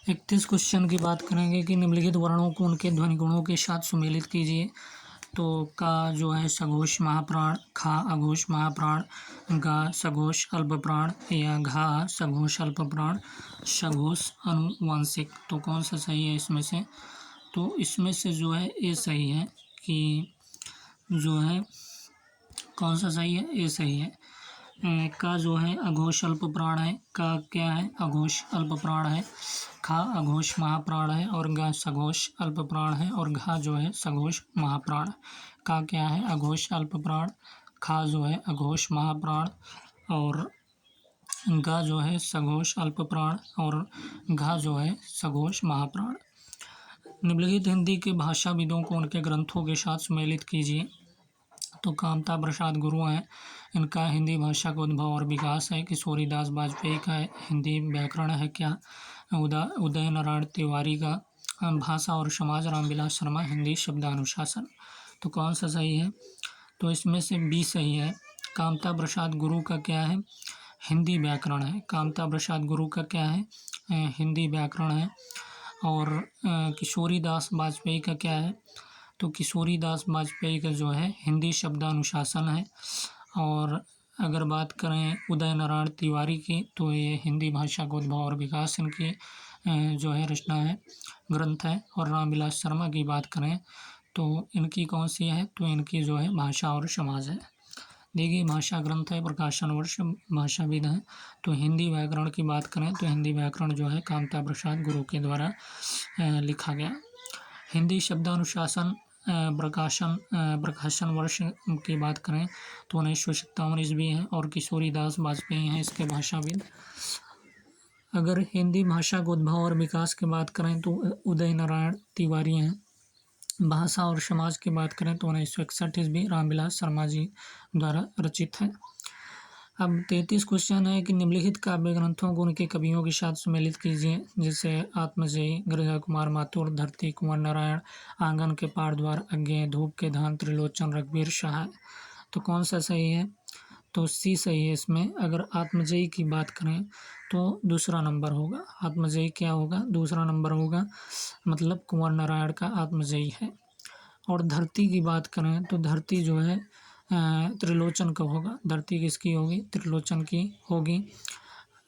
31 question की बात करेंगे कि निम्नलिखित वर्णों को उनके ध्वनि गुणों के साथ सुमेलित कीजिए। तो का जो है सघोष महाप्राण, खा अघोष महाप्राण, गा सघोष अल्पप्राण या घा सघोष अल्पप्राण, सघोष अनुवांशिक। तो कौन सा सही है इसमें से? तो इसमें से जो है ये सही है कि जो है कौन सा सही है? ये सही है। का जो है अघोष अल्प प्राण है, का क्या है? अघोष अल्प प्राण है। खा अघोष महाप्राण है और गा सघोष अल्प प्राण है और घा जो है सघोष महाप्राण। का क्या है? अघोष अल्प प्राण, खा जो है अघोष महाप्राण और गा जो है सघोष अल्प प्राण और घा जो है सघोष महाप्राण। निम्नलिखित हिंदी के भाषाविदों को उनके ग्रंथों के साथ सुमेलित कीजिए। तो कामता प्रसाद गुरु हैं, इनका हिंदी भाषा का उद्भव और विकास है। किशोरीदास वाजपेयी का हिंदी व्याकरण है क्या? उदय नारायण तिवारी का भाषा और समाज, रामविलास शर्मा हिंदी शब्दानुशासन। तो कौन सा सही है? तो इसमें से बी सही है। कामता प्रसाद गुरु का क्या है? हिंदी व्याकरण है। कामता प्रसाद गुरु का क्या है? हिंदी व्याकरण है। और किशोरीदास वाजपेयी का क्या है? तो किशोरीदास वाजपेयी का जो है हिंदी शब्दानुशासन है। और अगर बात करें उदय नारायण तिवारी की, तो ये हिंदी भाषा का उद्भव और विकास इनकी जो है रचना है, ग्रंथ है। और रामविलास शर्मा की बात करें तो इनकी कौन सी है? तो इनकी जो है भाषा और समाज है। देखिए भाषा ग्रंथ है, प्रकाशन वर्ष भाषाविद हैं। तो हिंदी व्याकरण की बात करें तो हिंदी व्याकरण जो है कामता प्रसाद गुरु के द्वारा लिखा गया। हिंदी शब्दानुशासन प्रकाशन वर्ष की बात करें तो 1957 ईस्वी है और किशोरीदास वाजपेयी हैं इसके भाषाविद। अगर हिंदी भाषा के उद्भव और विकास की बात करें तो उदय नारायण तिवारी हैं। भाषा और समाज की बात करें तो 1961 ईस्वी रामविलास शर्मा जी द्वारा रचित है। अब 33 क्वेश्चन है कि निम्नलिखित काव्य ग्रंथों को उनके कवियों के साथ सुमेलित कीजिए। जैसे आत्मजयी, गिरिजा कुमार माथुर, धरती कुंवर नारायण, आंगन के पार द्वार, अज्ञेय, धूप के धान, त्रिलोचन, रघुवीर सहाय। तो कौन सा सही है? तो सी सही है इसमें। अगर आत्मजयी की बात करें तो दूसरा नंबर होगा। आत्मजयी क्या होगा? दूसरा नंबर होगा, मतलब कुंवर नारायण का आत्मजयी है। और धरती की बात करें तो धरती जो है त्रिलोचन का होगा। धरती किसकी होगी? त्रिलोचन की होगी।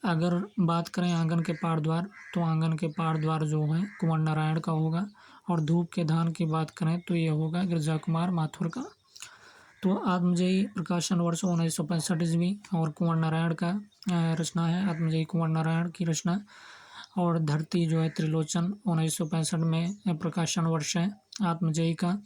अगर बात करें आंगन के पार द्वार, तो आंगन के पार द्वार जो है कुंवर नारायण का होगा। और धूप के धान की बात करें तो ये होगा गिरिजा कुमार माथुर का। तो आत्मजयी प्रकाशन वर्ष 1965 ईस्वी और कुंवर नारायण का रचना है। आत्मजयी कुंवर नारायण की रचना। और धरती जो है त्रिलोचन 1965 में प्रकाशन वर्ष है आत्मजयी का।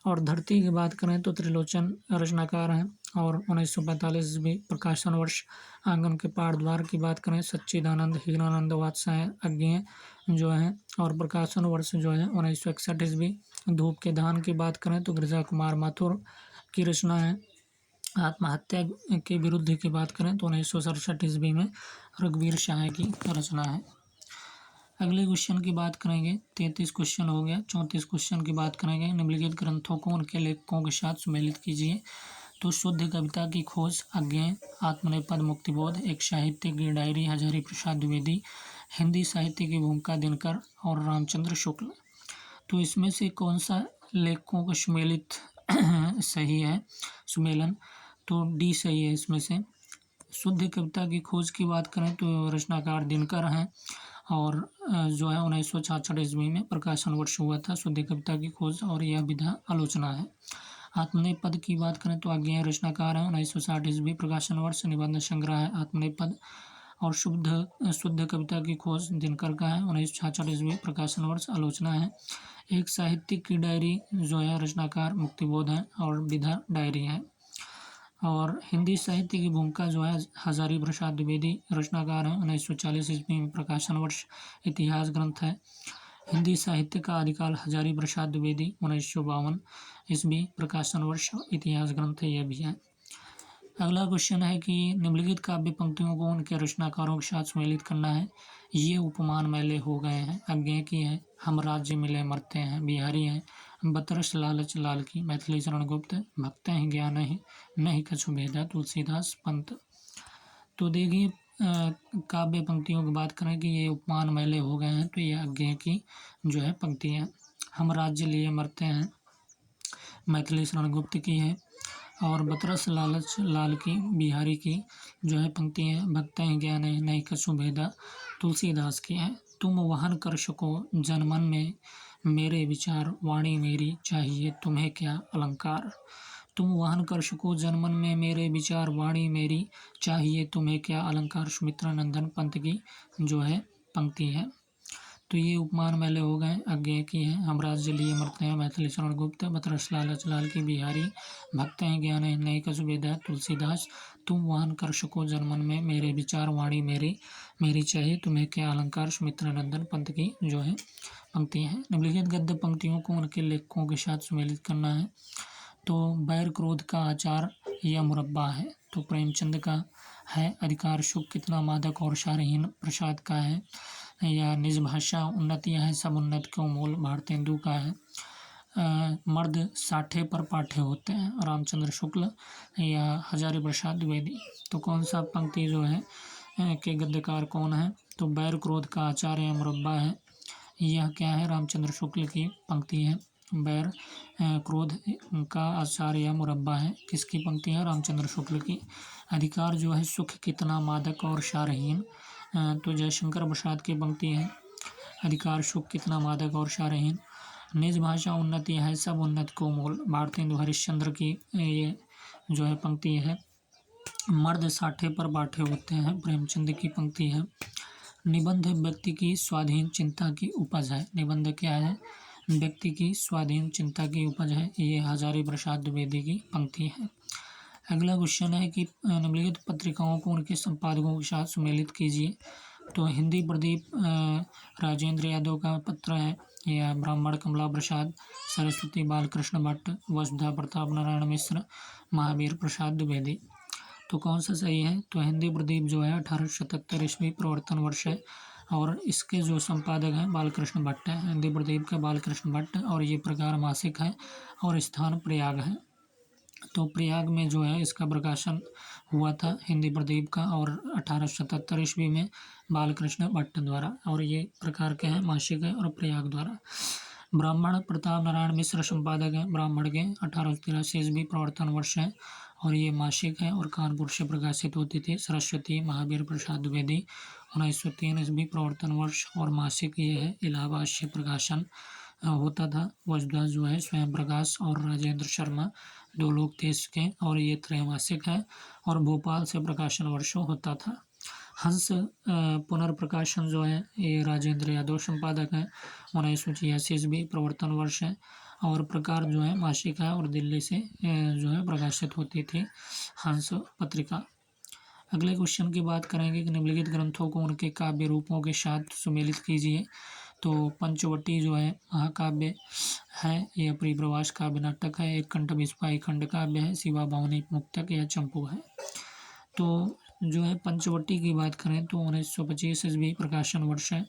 और धरती की बात करें तो त्रिलोचन रचनाकार हैं। और 1945 ईस्वी प्रकाशन वर्ष। आंगन के पार द्वार की बात करें सच्चिदानंद हीरानंद वात्स्यायन अज्ञेय जो है। और प्रकाशन वर्ष जो है 1961 ईस्वी। धूप के धान की बात करें तो गिरिजा कुमार माथुर की रचना है। आत्महत्या के विरुद्ध की बात करें तो 1967 ईस्वी में रघुवीर सहाय की रचना है। अगले क्वेश्चन की बात करेंगे। 33 क्वेश्चन हो गया। 34 क्वेश्चन की बात करेंगे। निम्नलिखित ग्रंथों को उनके लेखकों के साथ सुमेलित कीजिए। तो शुद्ध कविता की खोज, अज्ञेय, आत्मनेपद, मुक्तिबोध, एक साहित्य की डायरी हजारी प्रसाद द्विवेदी, हिंदी साहित्य की भूमिका दिनकर और रामचंद्र शुक्ल। तो इसमें से कौन सा लेखकों का सुमेलित सही है? सुमेलन तो डी सही है इसमें से। शुद्ध कविता की खोज की बात करें तो रचनाकार दिनकर हैं। और जो है 1966 ईस्वी में प्रकाशन वर्ष हुआ था शुद्ध कविता की खोज और यह विधा आलोचना है। आत्मनेपद की बात करें तो अज्ञेय रचनाकार है। 1960 ईस्वी प्रकाशन वर्ष, निबंध संग्रह है आत्मनेपद। और शुद्ध कविता की खोज दिनकर का है। 1966 ईस्वी प्रकाशन वर्ष, आलोचना है। एक साहित्यिक की डायरी जो है रचनाकार मुक्तिबोध है और विधा डायरी है। और हिंदी साहित्य की भूमिका जो है हजारी प्रसाद द्विवेदी रचनाकार हैं। 1940 ईस्वी में प्रकाशन वर्ष, इतिहास ग्रंथ है। हिंदी साहित्य का आदिकाल हजारी प्रसाद द्विवेदी 1952 ईस्वी प्रकाशन वर्ष, इतिहास ग्रंथ यह भी है। अगला क्वेश्चन है कि निम्नलिखित काव्य पंक्तियों को उनके रचनाकारों के साथ सुमेलित करना है। ये उपमान मैले हो गए हैं, अज्ञेय की है। हम राज्य मिले मरते हैं, बिहारी हैं। बतरस लालच लाल की, मैथिली चरण गुप्त। भक्त हैं ज्ञान नहीं कछु भेदा, तुलसीदास पंत। तो देखिए काव्य पंक्तियों की बात करें कि ये उपमान मैले हो गए हैं, तो ये अज्ञेय की जो है पंक्तियाँ। हम राज्य लिए मरते हैं, मैथिली शरण गुप्त की है। और बतरस लालच लाल की, बिहारी की जो है पंक्तियाँ भक्तें ज्ञान नई कसु भेदा, तुलसीदास की है। तुम वहन कर सको जनमन में मेरे विचार, वाणी मेरी चाहिए तुम्हें क्या अलंकार। तुम वहन कर सको जनमन में मेरे विचार, वाणी मेरी चाहिए तुम्हें क्या अलंकार, सुमित्रा नंदन पंत की जो है पंक्ति है। तो ये उपमान मैले हो गए, अज्ञेय की है। हम राज्य लिए मरते हैं, मैथिली शरण गुप्त। बतरस लालच लाल की, बिहारी। भक्त हैं ज्ञान है नई कसु भेदा, तुलसीदास। तुम वहन कर सको जनमन में मेरे विचार, वाणी मेरी मेरी चाहिए तुम्हें क्या अलंकार, सुमित्रा नंदन पंत की जो है पंक्तियाँ हैं। निम्नलिखित गद्य पंक्तियों को उनके लेखकों के साथ सुमेलित करना है। तो बैर क्रोध का आचार यह मुरब्बा है, तो प्रेमचंद का है। अधिकार सुख कितना मादक और सारहीन, प्रसाद का है। या निज भाषा उन्नतियाँ है, सब उन्नत क्यों मूल, भारतेंदु का है। मर्द साठे पर पाठे होते हैं, रामचंद्र शुक्ल या हजारी प्रसाद द्विवेदी। तो कौन सा पंक्ति जो है के गद्यकार कौन है, तो बैर क्रोध का आचार या मुरब्बा है, यह क्या है, रामचंद्र शुक्ल की पंक्ति है। बैर क्रोध का आचार या मुरब्बा है, किसकी पंक्ति है, रामचंद्र शुक्ल की। अधिकार जो है सुख कितना मादक और सारहीन, तो जयशंकर प्रसाद की पंक्ति है। अधिकार सुख कितना मादक और सारहीन। निज भाषा उन्नति है, सब उन्नत को मूल, भारतेंदु हरिश्चंद्र की ये जो है पंक्ति है। मर्द साठे पर बाठे होते हैं, प्रेमचंद की पंक्ति है। निबंध व्यक्ति की स्वाधीन चिंता की उपज है। निबंध क्या है, व्यक्ति की स्वाधीन चिंता की उपज है, ये हजारी प्रसाद द्विवेदी की पंक्ति है। अगला क्वेश्चन है कि निम्नलिखित पत्रिकाओं को उनके संपादकों के साथ सुमेलित कीजिए। तो हिंदी प्रदीप राजेंद्र यादव का पत्र है, या ब्राह्मण कमला प्रसाद, सरस्वती बालकृष्ण भट्ट, वसुधा प्रताप नारायण मिश्र, महावीर प्रसाद द्विवेदी। तो कौन सा सही है, तो हिंदी प्रदीप जो है 1877 ईस्वी प्रवर्तन वर्ष है, और इसके जो संपादक हैं बालकृष्ण भट्ट है। हिंदी प्रदीप का बालकृष्ण भट्ट, और ये प्रकार मासिक है, और स्थान प्रयाग है। तो प्रयाग में जो है इसका प्रकाशन हुआ था हिंदी प्रदीप का, और 1877 ईस्वी में बालकृष्ण भट्ट द्वारा, और ये प्रकार के हैं, मासिक है और प्रयाग द्वारा। ब्राह्मण प्रताप नारायण मिश्र संपादक है ब्राह्मण के, 1883 ईस्वी प्रवर्तन वर्ष है, और ये मासिक है और कानपुर से प्रकाशित होती थी। सरस्वती महावीर प्रसाद द्विवेदी 1903 ईस्वी प्रवर्तन वर्ष, और मासिक ये है, इलाहाबाद से प्रकाशन होता था। वसुधा जो है स्वयं प्रकाश और राजेंद्र शर्मा, दो लोग थे इसके, और ये त्रैमासिक है, और भोपाल से प्रकाशन वर्षों होता था। हंस पुनर्प्रकाशन जो है ये राजेंद्र यादव संपादक है, 1986 ईस्वी प्रवर्तन वर्ष है, और प्रकार जो है मासिक है, और दिल्ली से जो है प्रकाशित होती थी हंस पत्रिका। अगले क्वेश्चन की बात करेंगे कि निम्नलिखित ग्रंथों को उनके काव्य रूपों के साथ सुमेलित कीजिए। तो पंचवटी जो है महाकाव्य है, यह परिप्रवास काव्य नाटक है। एक कंठ बिस्पाई खंड काव्य है, शिवा बावनी मुक्तक या चंपू है। तो जो है पंचवटी की बात करें तो 1925 ईस्वी प्रकाशन वर्ष है,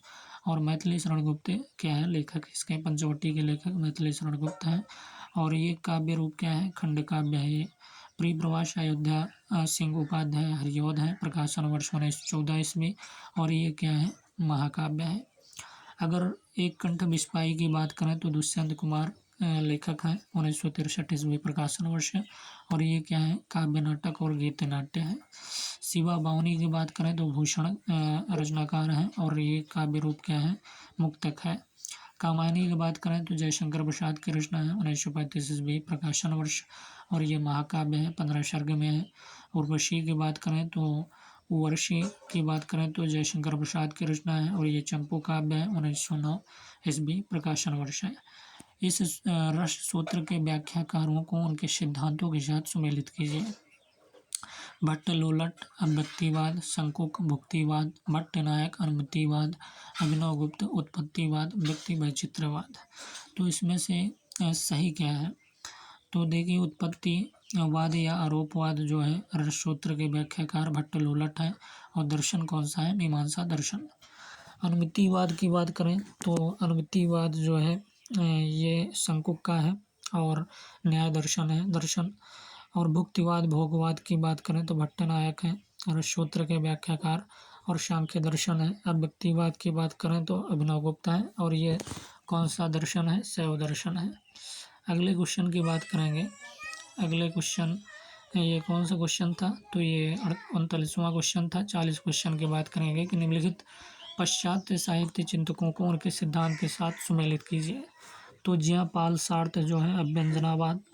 और मैथिली शरण गुप्त क्या है लेखक, इसके पंचवटी के लेखक मैथिली शरण गुप्त हैं। और ये काव्य रूप क्या है, खंड काव्य है ये। परिप्रवास अयोध्या सिंह उपाध्याय हरियोध है, प्रकाशन वर्ष 1914 ईस्वी, और ये क्या है, महाकाव्य है। अगर एक कंठ बिस्पाई की बात करें तो दुष्यंत कुमार लेखक है, 1963 ईस्वी प्रकाशन वर्ष है, और ये क्या है, काव्य नाटक और गीत नाट्य है। शिवा बावनी की बात करें तो भूषण रचनाकार हैं, और ये काव्य रूप क्या है, मुक्तक है। कामायनी की बात करें तो जयशंकर प्रसाद की रचना है, 1935 ईस्वी प्रकाशन वर्ष, और ये महाकाव्य है, 15 सर्ग में है। उर्वशी की बात करें तो उर्वशी की बात करें तो जयशंकर प्रसाद की रचना है, और ये चंपू काव्य है, 1909 ईस्वी प्रकाशन वर्ष है। इस रस सूत्र के व्याख्याकारों को उनके सिद्धांतों के साथ सुमेलित कीजिए। भट्ट लोलट अव्यक्तिवाद, शंकुक भुक्तिवाद, भट्ट नायक अनुमतिवाद, अभिनव गुप्त उत्पत्तिवाद, व्यक्ति वैचित्रवाद। तो इसमें से सही क्या है, तो देखिए उत्पत्तिवाद या आरोपवाद जो है रस सूत्र के व्याख्याकार भट्ट लोलट है, और दर्शन कौन सा है, मीमांसा दर्शन। अनुमितिवाद की बात करें तो अनुमितिवाद जो है ये शंकुक का है, और न्याय दर्शन है दर्शन। और भुक्तिवाद भोगवाद की बात करें तो भट्ट नायक है, रससूत्र के व्याख्याकार और सांख्य दर्शन है। अब व्यक्तिवाद की बात करें तो अभिनव गुप्ता है, और ये कौन सा दर्शन है? शैव दर्शन है। अगले क्वेश्चन की बात करेंगे। अगले क्वेश्चन, ये कौन सा क्वेश्चन था? तो ये 39वां क्वेश्चन था। 40 क्वेश्चन की बात करेंगे कि निम्नलिखित पाश्चात्य साहित्य चिंतकों को उनके सिद्धांत के साथ सुमेलित कीजिए। तो ज्यां पाल सार्थ जो है अभ्यंजनावाद,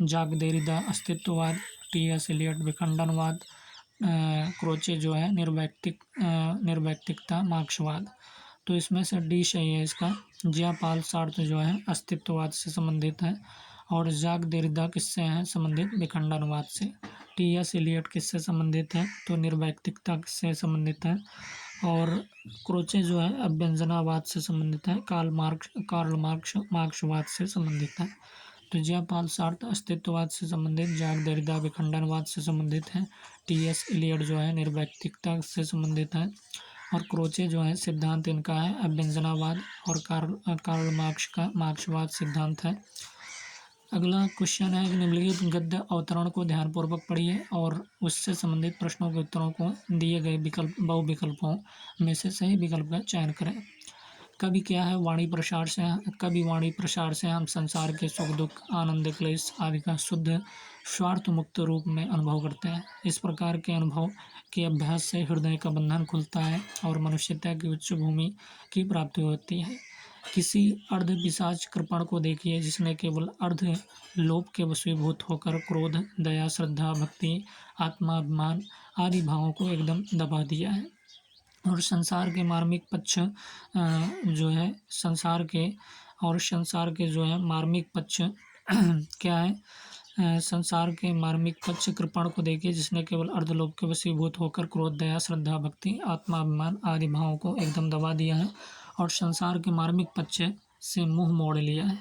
जाक देरिदा अस्तित्ववाद, टी.एस. एलियट विखंडनवाद, क्रोचे जो है निर्वैयक्तिकता मार्क्सवाद। तो इसमें से डी सही है इसका। ज्यां पाल सार्थ जो है अस्तित्ववाद से संबंधित है, और जाक देरिदा किससे हैं संबंधित? विखंडनवाद से। टी.एस. एलियट किससे संबंधित है? तो निर्वैयक्तिकता से संबंधित है। और क्रोचे जो है अभ्यंजनावाद से संबंधित है। कार्ल मार्क्स मार्क्सवाद से संबंधित है। तो ज्यां पाल सार्थ अस्तित्ववाद से संबंधित, जाक देरिदा विखंडनवाद से संबंधित है, टी.एस. एलियट जो है निर्वैयक्तिकता से संबंधित है, और क्रोचे जो है सिद्धांत इनका है अभ्यंजनावाद, और कार्ल मार्क्स का मार्क्सवाद सिद्धांत है। अगला क्वेश्चन है कि निम्नलिखित गद्य अवतरण को ध्यानपूर्वक पढ़िए और उससे संबंधित प्रश्नों के उत्तरों को दिए गए बहुविकल्पों में से सही विकल्प का चयन करें। कभी क्या है? कभी वाणी प्रसार से हम संसार के सुख दुख, आनंद क्लेश आदि का शुद्ध स्वार्थ मुक्त रूप में अनुभव करते हैं। इस प्रकार के अनुभव के अभ्यास से हृदय का बंधन खुलता है और मनुष्यता की उच्च भूमि की प्राप्ति होती है। किसी अर्ध पिशाच कृपण को देखिए, जिसने केवल अर्ध लोभ के वशीभूत होकर क्रोध, दया, श्रद्धा, भक्ति, आत्माभिमान आदि भावों को एकदम दबा दिया है, और संसार के मार्मिक पक्ष जो है संसार के जो है मार्मिक पक्ष क्या है? संसार के मार्मिक पक्ष कृपण को देखिए, जिसने केवल अर्धलोभ के वशीभूत होकर क्रोध, दया, श्रद्धा, भक्ति, आत्माभिमान आदि भावों को एकदम दबा दिया है, और संसार के मार्मिक पक्ष से मुंह मोड़ लिया है।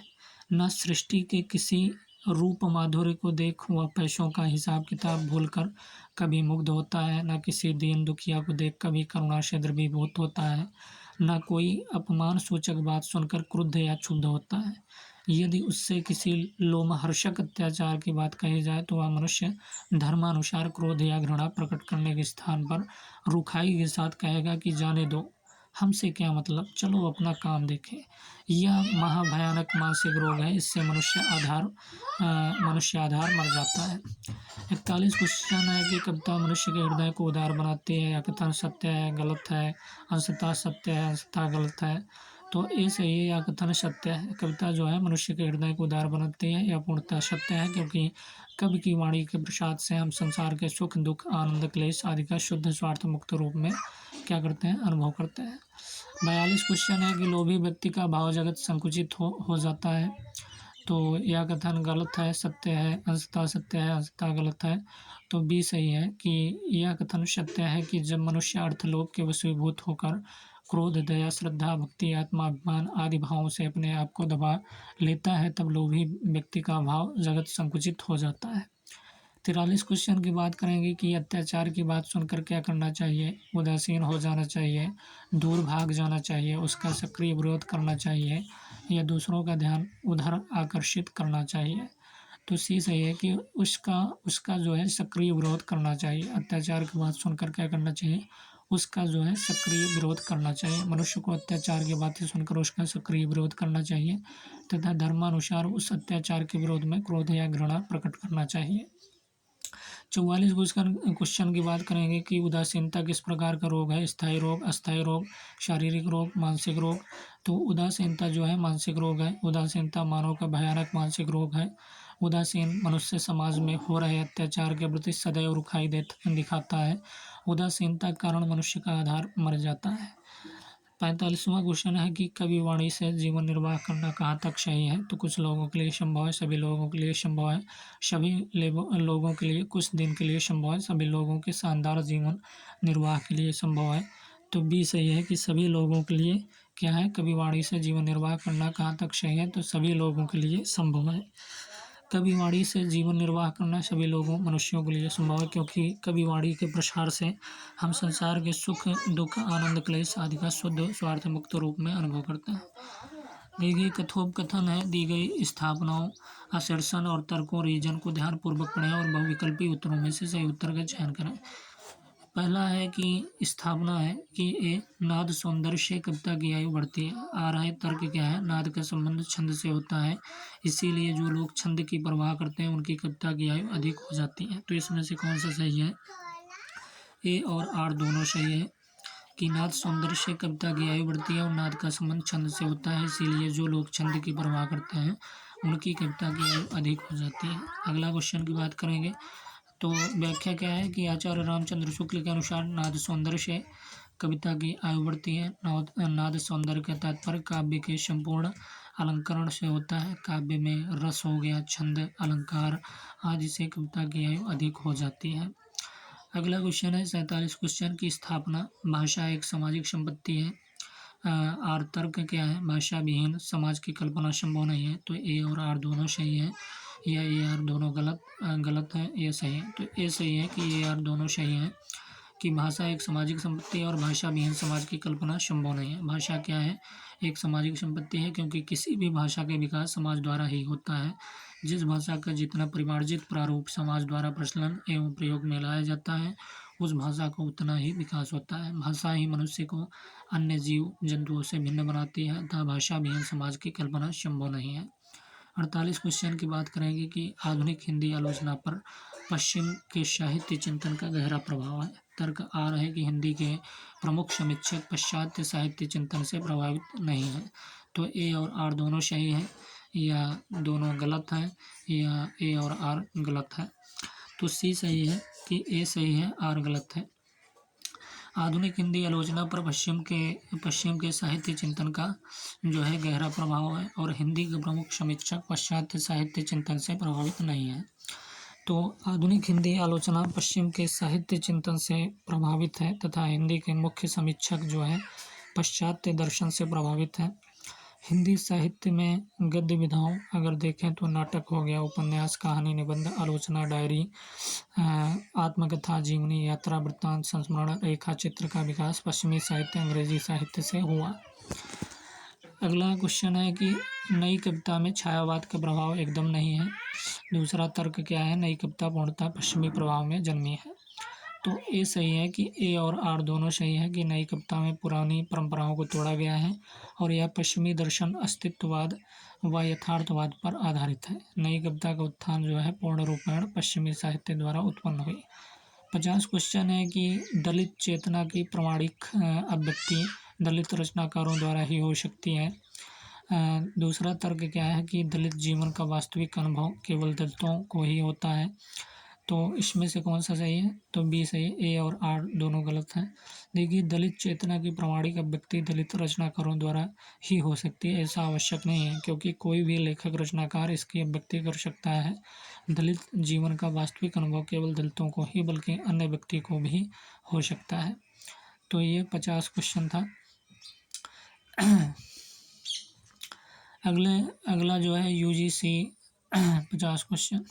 न सृष्टि के किसी रूप माधुर्य को देख वह पैसों का हिसाब किताब भूलकर कभी मुग्ध होता है, न किसी दीन दुखिया को देख कभी करुणा से द्रवीभूत होता है, न कोई अपमान सूचक बात सुनकर क्रुद्ध या क्षुब्ध होता है। यदि उससे किसी लोमहर्षक अत्याचार की बात कही जाए तो वह मनुष्य धर्मानुसार क्रोध या घृणा प्रकट करने के स्थान पर रुखाई के साथ कहेगा कि जाने दो, हमसे क्या मतलब, चलो अपना काम देखें। यह महाभयानक मानसिक रोग है, इससे मनुष्य आधार मर जाता है। 41 क्वेश्चन है कि कविता मनुष्य के हृदय को उदार बनाती है, या कथन सत्य है, गलत है, अंशतः सत्य है, अंशतः गलत है। तो ये सही है, या कथन सत्य है। कविता जो है मनुष्य के हृदय को उदार बनाती है, यह पूर्णतः सत्य है, क्योंकि कवि की वाणी के प्रसाद से हम संसार के सुख दुख, आनंद क्लेश आदि का शुद्ध स्वार्थ मुक्त रूप में क्या करते हैं? अनुभव करते हैं। 42 क्वेश्चन है कि लोभी व्यक्ति का भाव जगत संकुचित हो जाता है। तो यह कथन गलत है, सत्य है, अंशतः सत्य है, अंशतः गलत है। तो बी सही है कि यह कथन सत्य है कि जब मनुष्य अर्थलोभ के वशीभूत होकर क्रोध, दया, श्रद्धा, भक्ति, आत्माभिमान आदि भावों से अपने आप को दबा लेता है, तब लोभी व्यक्ति का भाव जगत संकुचित हो जाता है। 43 क्वेश्चन की बात करेंगे कि अत्याचार की बात सुनकर क्या करना चाहिए? उदासीन हो जाना चाहिए, दूर भाग जाना चाहिए, उसका सक्रिय विरोध करना चाहिए, या दूसरों का ध्यान उधर आकर्षित करना चाहिए। तो सी सही है कि उसका जो है सक्रिय विरोध करना चाहिए। अत्याचार की बात सुनकर क्या करना चाहिए? उसका जो है सक्रिय विरोध करना चाहिए। मनुष्य को अत्याचार की बातें सुनकर उसका सक्रिय विरोध करना चाहिए, तथा धर्मानुसार उस अत्याचार के विरोध में क्रोध या घृणा प्रकट करना चाहिए। 44 क्वेश्चन की बात करेंगे कि उदासीनता किस प्रकार का रोग है? स्थायी रोग, अस्थायी रोग, शारीरिक रोग, मानसिक रोग। तो उदासीनता जो है मानसिक रोग है। उदासीनता मानव का भयानक मानसिक रोग है। उदासीन मनुष्य समाज में हो रहे अत्याचार के प्रति सदैव रुखाई दिखाता है। उदासीनता के कारण मनुष्य का आधार मर जाता है। 45वां क्वेश्चन है कि कवि वाणी से जीवन निर्वाह करना कहाँ तक सही है? तो कुछ लोगों के लिए संभव है, सभी लोगों के लिए संभव है, सभी लोगों के लिए कुछ दिन के लिए संभव है, सभी लोगों के शानदार जीवन निर्वाह के लिए संभव है। तो बी सही है कि सभी लोगों के लिए क्या है? कवि वाणी से जीवन निर्वाह करना कहाँ तक सही है? तो सभी लोगों के लिए संभव है। कवि वाणी से जीवन निर्वाह करना सभी मनुष्यों के लिए संभव है, क्योंकि कवि वाणी के प्रसार से हम संसार के सुख दुख, आनंद क्लेश आदि का शुद्ध स्वार्थ मुक्त रूप में अनुभव करते हैं। दी गई कथोपकथन है, दी गई स्थापनाओं, असर्शन और तर्कों रीजन को ध्यानपूर्वक पढ़ें और बहुविकल्पी उत्तरों में से सही उत्तर का चयन करें। पहला है कि स्थापना है कि ये नाद सौंदर्य से कविता की आयु बढ़ती है। आ रहा है तर्क क्या है, नाद का संबंध छंद से होता है, इसीलिए जो लोग छंद की परवाह करते हैं उनकी कविता की आयु अधिक हो जाती है। तो इसमें से कौन सा सही है, ए और आर दोनों सही है कि नाद सौंदर्य से कविता की आयु बढ़ती है और नाद का संबंध छंद से होता है, इसीलिए जो लोग छंद की परवाह करते हैं उनकी कविता की आयु अधिक हो जाती है। अगला क्वेश्चन की बात करेंगे तो व्याख्या क्या है कि आचार्य रामचंद्र शुक्ल के अनुसार नाद सौंदर्य से कविता की आयु बढ़ती है। नाद सौंदर्य का तात्पर्य काव्य के संपूर्ण अलंकरण से होता है। काव्य में रस हो गया, छंद, अलंकार आदि से कविता की आयु अधिक हो जाती है। अगला क्वेश्चन है 47 क्वेश्चन की स्थापना, भाषा एक सामाजिक संपत्ति है। आर तर्क क्या है, भाषा विहीन समाज की कल्पना संभव नहीं है। तो ए और आर दोनों सही है, या ए आर दोनों गलत है, ये सही है। तो ए सही है कि ए आर दोनों सही है कि भाषा एक सामाजिक संपत्ति है और भाषा विहीन समाज की कल्पना संभव नहीं है। भाषा क्या है, एक सामाजिक संपत्ति है, क्योंकि किसी भी भाषा के विकास समाज द्वारा ही होता है। जिस भाषा का जितना परिमार्जित प्रारूप समाज द्वारा प्रचलन एवं प्रयोग में लाया जाता है, उस भाषा का उतना ही विकास होता है। भाषा ही मनुष्य को अन्य जीव जंतुओं से भिन्न बनाती है, अतः भाषा विहीन समाज की कल्पना संभव नहीं है। 48 क्वेश्चन की बात करेंगे कि आधुनिक हिंदी आलोचना पर पश्चिम के साहित्य चिंतन का गहरा प्रभाव है। तर्क आ रहा है कि हिंदी के प्रमुख समीक्षक पाश्चात्य साहित्य चिंतन से प्रभावित नहीं है। तो ए और आर दोनों सही है, या दोनों गलत है, या ए और आर गलत है। तो सी सही है कि ए सही है, आर गलत है। आधुनिक हिंदी आलोचना पर पश्चिम के साहित्य चिंतन का जो है गहरा प्रभाव है, और हिंदी के प्रमुख समीक्षक पाश्चात्य साहित्य चिंतन से प्रभावित नहीं है। तो आधुनिक हिंदी आलोचना पश्चिम के साहित्य चिंतन से प्रभावित है तथा हिंदी के मुख्य समीक्षक जो है पाश्चात्य दर्शन से प्रभावित है। हिंदी साहित्य में गद्य विधाओं अगर देखें तो नाटक हो गया, उपन्यास, कहानी, निबंध, आलोचना, डायरी, आत्मकथा, जीवनी, यात्रा, वृत्तांत, संस्मरण, रेखा चित्र का विकास पश्चिमी साहित्य अंग्रेजी साहित्य से हुआ। अगला क्वेश्चन है कि नई कविता में छायावाद का प्रभाव एकदम नहीं है। दूसरा तर्क क्या है, नई कविता पूर्णतः पश्चिमी प्रभाव में जन्मी है। तो ए सही है कि ए और आर दोनों सही है कि नई कविता में पुरानी परंपराओं को तोड़ा गया है और यह पश्चिमी दर्शन, अस्तित्ववाद व यथार्थवाद पर आधारित है। नई कविता का उत्थान जो है पूर्ण रूपेण पश्चिमी साहित्य द्वारा उत्पन्न हुई। 50 क्वेश्चन है कि दलित चेतना की प्रामाणिक अभिव्यक्ति दलित रचनाकारों द्वारा ही हो सकती है। दूसरा तर्क क्या है कि दलित जीवन का वास्तविक अनुभव केवल दलितों को ही होता है। तो इसमें से कौन सा सही है, तो बी सही है, ए और आर दोनों गलत हैं। देखिए, दलित चेतना की प्रामाणिक अभिव्यक्ति दलित रचनाकारों द्वारा ही हो सकती है, ऐसा आवश्यक नहीं है, क्योंकि कोई भी लेखक रचनाकार इसकी अभिव्यक्ति कर सकता है। दलित जीवन का वास्तविक अनुभव केवल दलितों को ही बल्कि अन्य व्यक्ति को भी हो सकता है। तो ये 50 क्वेश्चन था। अगला जो है UGC 50 क्वेश्चन